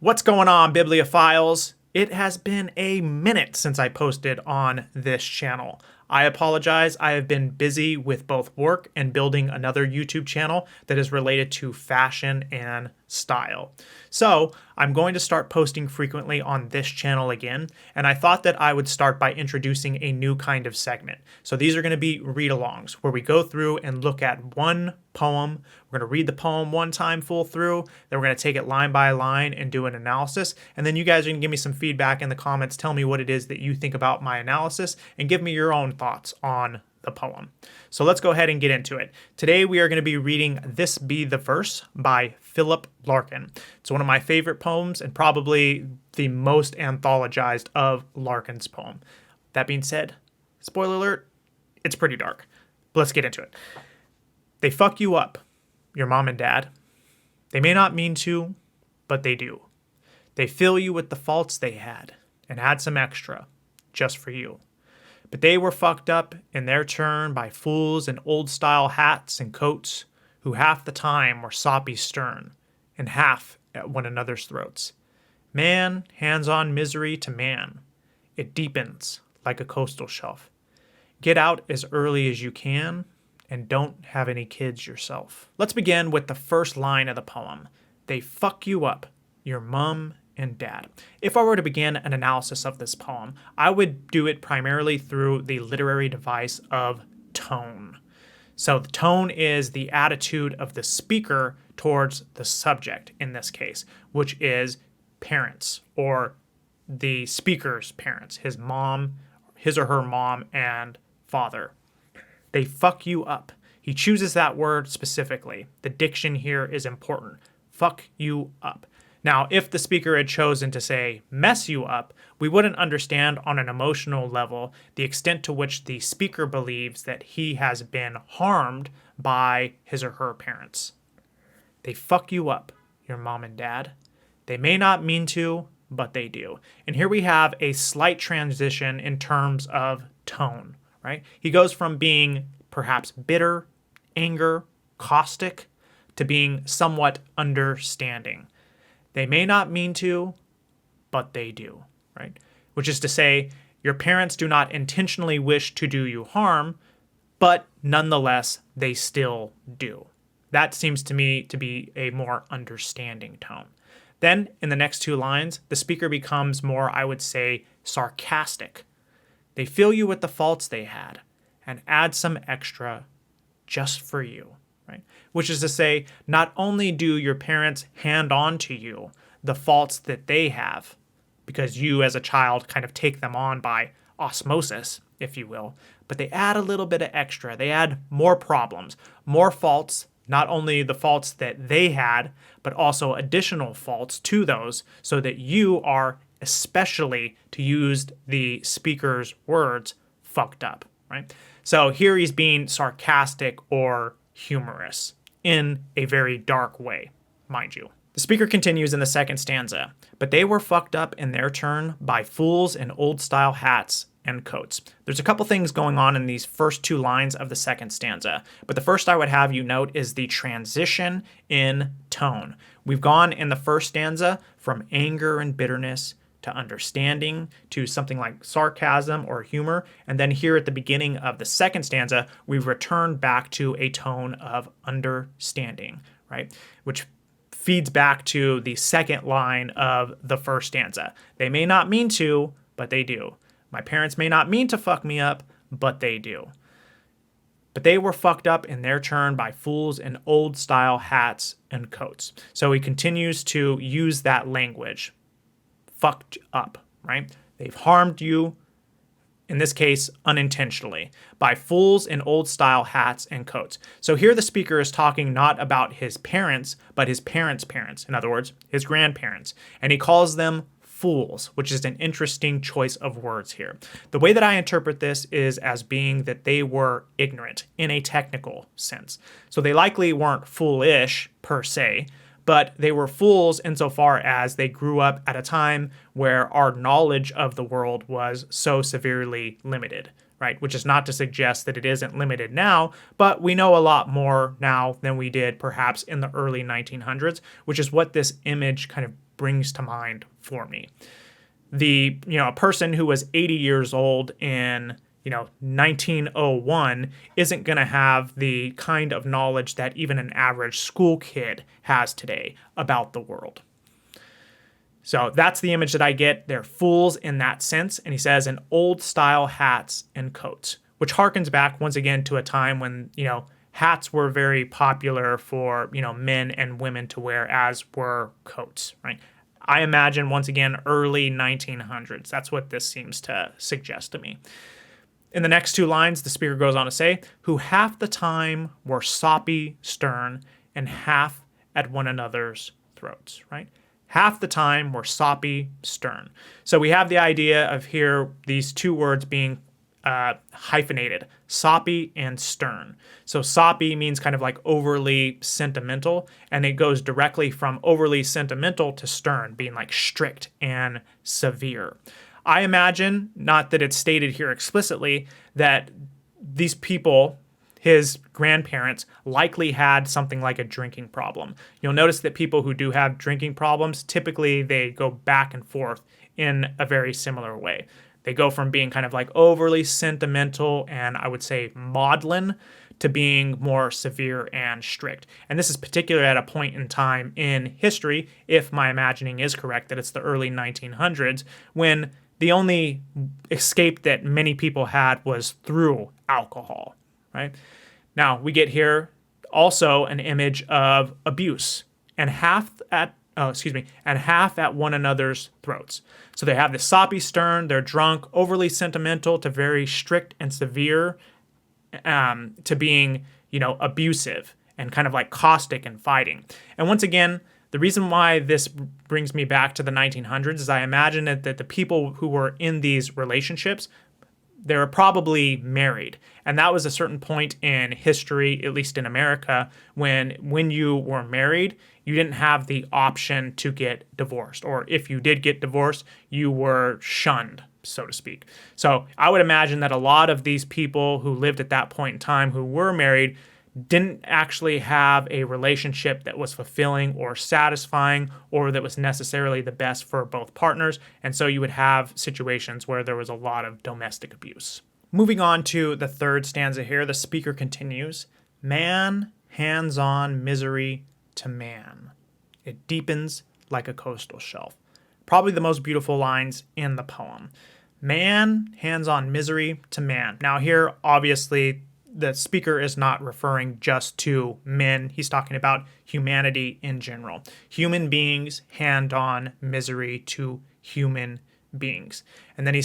What's going on, bibliophiles? It has been a minute since I posted on this channel. I apologize. I have been busy with both work and building another YouTube channel that is related to fashion and style. So I'm going to start posting frequently on this channel again, and I thought that I would start by introducing a new kind of segment. So these are going to be read-alongs, where we go through and look at one poem. We're going to read the poem one time full through, then we're going to take it line by line and do an analysis, and then you guys are going to give me some feedback in the comments, tell me what it is that you think about my analysis, and give me your own thoughts on the poem. So let's go ahead and get into it. Today we are going to be reading This Be the Verse by Philip Larkin. It's one of my favorite poems and probably the most anthologized of Larkin's poem. That being said, spoiler alert, it's pretty dark. But let's get into it. They fuck you up, your mom and dad. They may not mean to, but they do. They fill you with the faults they had and add some extra just for you. But they were fucked up in their turn by fools in old-style hats and coats who half the time were soppy stern and half at one another's throats. Man hands on misery to man. It deepens like a coastal shelf. Get out as early as you can and don't have any kids yourself. Let's begin with the first line of the poem. They fuck you up, your mum and dad. If I were to begin an analysis of this poem, I would do it primarily through the literary device of tone. So the tone is the attitude of the speaker towards the subject in this case, which is parents or the speaker's parents, his or her mom and father. They fuck you up. He chooses that word specifically. The diction here is important. Fuck you up. Now, if the speaker had chosen to say, mess you up, we wouldn't understand on an emotional level the extent to which the speaker believes that he has been harmed by his or her parents. They fuck you up, your mom and dad. They may not mean to, but they do. And here we have a slight transition in terms of tone, right? He goes from being perhaps bitter, anger, caustic, to being somewhat understanding. They may not mean to, but they do, right? Which is to say, your parents do not intentionally wish to do you harm, but nonetheless, they still do. That seems to me to be a more understanding tone. Then, in the next two lines, the speaker becomes more, I would say, sarcastic. They fill you with the faults they had and add some extra just for you. Right? Which is to say, not only do your parents hand on to you the faults that they have, because you as a child kind of take them on by osmosis, if you will, but they add a little bit of extra. They add more problems, more faults, not only the faults that they had, but also additional faults to those, so that you are, especially to use the speaker's words, fucked up. Right? So here he's being sarcastic or humorous in a very dark way, mind you. The speaker continues in the second stanza, but they were fucked up in their turn by fools in old-style hats and coats. There's a couple things going on in these first two lines of the second stanza, but the first I would have you note is the transition in tone. We've gone in the first stanza from anger and bitterness to understanding, to something like sarcasm or humor. And then here at the beginning of the second stanza, we return back to a tone of understanding, right? Which feeds back to the second line of the first stanza. They may not mean to, but they do. My parents may not mean to fuck me up, but they do. But they were fucked up in their turn by fools in old-style hats and coats. So he continues to use that language. Fucked up, right? They've harmed you, in this case, unintentionally, by fools in old-style hats and coats. So here the speaker is talking not about his parents, but his parents' parents. In other words, his grandparents. And he calls them fools, which is an interesting choice of words here. The way that I interpret this is as being that they were ignorant in a technical sense. So they likely weren't foolish, per se, but they were fools insofar as they grew up at a time where our knowledge of the world was so severely limited, right? Which is not to suggest that it isn't limited now, but we know a lot more now than we did perhaps in the early 1900s, which is what this image kind of brings to mind for me. A person who was 80 years old in 1901 isn't going to have the kind of knowledge that even an average school kid has today about the world. So that's the image that I get. They're fools in that sense. And he says, in old style hats and coats, which harkens back once again to a time when, hats were very popular for, men and women to wear, as were coats, right? I imagine, once again, early 1900s. That's what this seems to suggest to me. In the next two lines, the speaker goes on to say, who half the time were soppy, stern, and half at one another's throats, right? Half the time were soppy, stern. So we have the idea of here, these two words being hyphenated, soppy and stern. So soppy means kind of like overly sentimental, and it goes directly from overly sentimental to stern, being like strict and severe. I imagine, not that it's stated here explicitly, that these people, his grandparents, likely had something like a drinking problem. You'll notice that people who do have drinking problems, typically they go back and forth in a very similar way. They go from being kind of like overly sentimental and I would say maudlin to being more severe and strict. And this is particularly at a point in time in history, if my imagining is correct, that it's the early 1900s, when the only escape that many people had was through alcohol, right? Now, we get here also an image of abuse and half at one another's throats. So they have the soppy stern, they're drunk, overly sentimental to very strict and severe, to being, abusive and kind of like caustic and fighting. And once again, the reason why this brings me back to the 1900s is I imagine that the people who were in these relationships, they were probably married. And that was a certain point in history, at least in America, when you were married, you didn't have the option to get divorced. Or if you did get divorced, you were shunned, so to speak. So I would imagine that a lot of these people who lived at that point in time who were married didn't actually have a relationship that was fulfilling or satisfying or that was necessarily the best for both partners. And so you would have situations where there was a lot of domestic abuse. Moving on to the third stanza here, the speaker continues, man hands on misery to man. It deepens like a coastal shelf. Probably the most beautiful lines in the poem. Man hands on misery to man. Now here, obviously, the speaker is not referring just to men. He's talking about humanity in general. Human beings hand on misery to human beings. And then he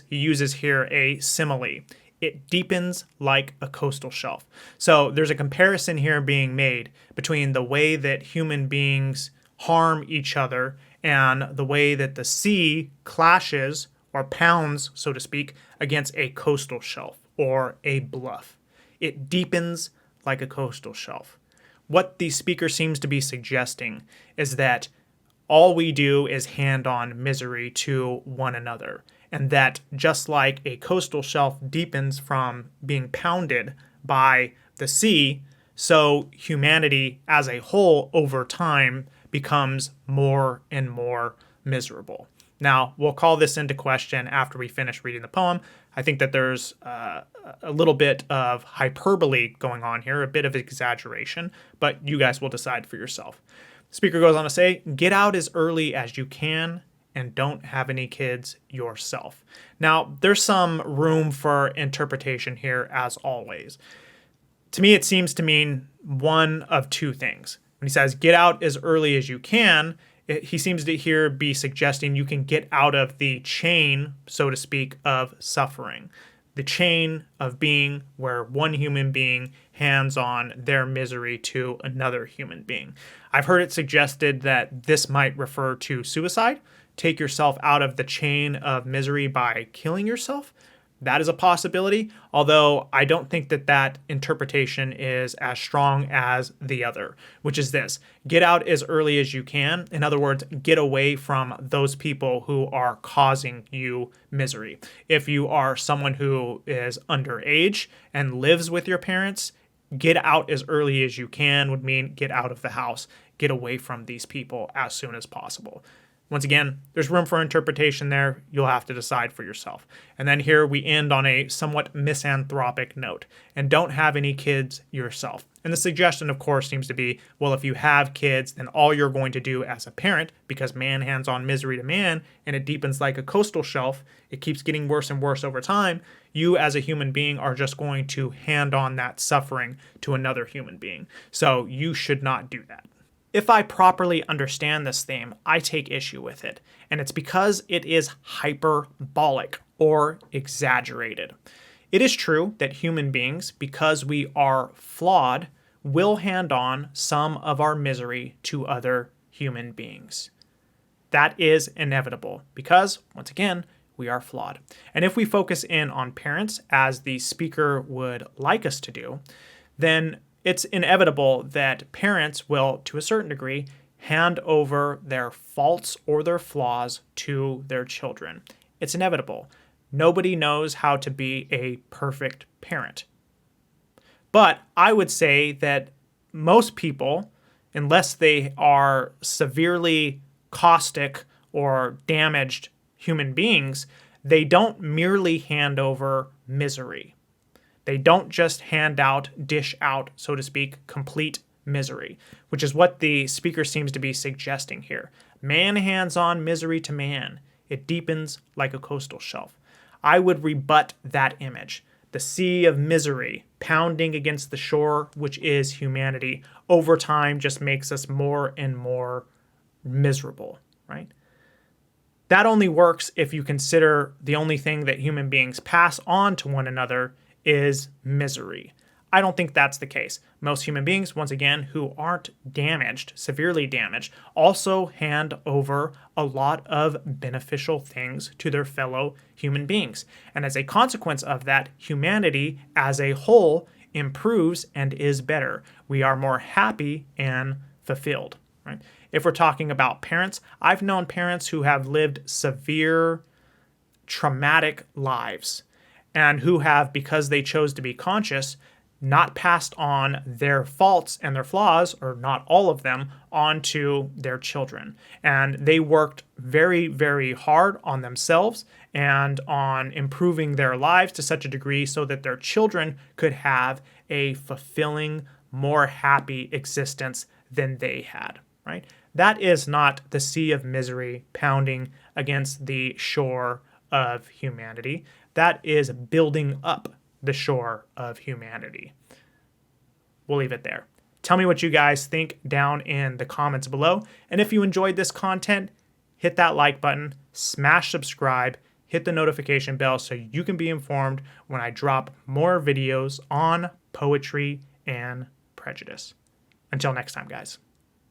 uses here a simile. It deepens like a coastal shelf. So there's a comparison here being made between the way that human beings harm each other and the way that the sea clashes or pounds, so to speak, against a coastal shelf or a bluff. It deepens like a coastal shelf. What the speaker seems to be suggesting is that all we do is hand on misery to one another, and that just like a coastal shelf deepens from being pounded by the sea, so humanity as a whole over time becomes more and more miserable. Now, we'll call this into question after we finish reading the poem. I think that there's a little bit of hyperbole going on here, a bit of exaggeration, but you guys will decide for yourself. The speaker goes on to say, get out as early as you can and don't have any kids yourself. Now, there's some room for interpretation here as always. To me, it seems to mean one of two things. When he says, get out as early as you can, he seems to here be suggesting you can get out of the chain, so to speak, of suffering. The chain of being where one human being hands on their misery to another human being. I've heard it suggested that this might refer to suicide. Take yourself out of the chain of misery by killing yourself. That is a possibility, although I don't think that interpretation is as strong as the other, which is this. Get out as early as you can. In other words, get away from those people who are causing you misery. If you are someone who is underage and lives with your parents, get out as early as you can would mean get out of the house, get away from these people as soon as possible. Once again, there's room for interpretation there. You'll have to decide for yourself. And then here we end on a somewhat misanthropic note. And don't have any kids yourself. And the suggestion, of course, seems to be, well, if you have kids, then all you're going to do as a parent, because man hands on misery to man, and it deepens like a coastal shelf, it keeps getting worse and worse over time, you as a human being are just going to hand on that suffering to another human being. So you should not do that. If I properly understand this theme, I take issue with it, and it's because it is hyperbolic or exaggerated. It is true that human beings, because we are flawed, will hand on some of our misery to other human beings. That is inevitable because, once again, we are flawed. And if we focus in on parents, as the speaker would like us to do, then it's inevitable that parents will, to a certain degree, hand over their faults or their flaws to their children. It's inevitable. Nobody knows how to be a perfect parent. But I would say that most people, unless they are severely caustic or damaged human beings, they don't merely hand over misery. They don't just dish out, so to speak, complete misery, which is what the speaker seems to be suggesting here. Man hands on misery to man. It deepens like a coastal shelf. I would rebut that image. The sea of misery pounding against the shore, which is humanity, over time just makes us more and more miserable, right? That only works if you consider the only thing that human beings pass on to one another is misery. I don't think that's the case. Most human beings, once again, who aren't damaged, severely damaged, also hand over a lot of beneficial things to their fellow human beings. And as a consequence of that, humanity as a whole improves and is better. We are more happy and fulfilled, right? If we're talking about parents, I've known parents who have lived severe, traumatic lives and who have, because they chose to be conscious, not passed on their faults and their flaws, or not all of them, onto their children. And they worked very, very hard on themselves and on improving their lives to such a degree so that their children could have a fulfilling, more happy existence than they had, right? That is not the sea of misery pounding against the shore of humanity. That is building up the shore of humanity. We'll leave it there. Tell me what you guys think down in the comments below. And if you enjoyed this content, hit that like button, smash subscribe, hit the notification bell so you can be informed when I drop more videos on poetry and prejudice. Until next time, guys.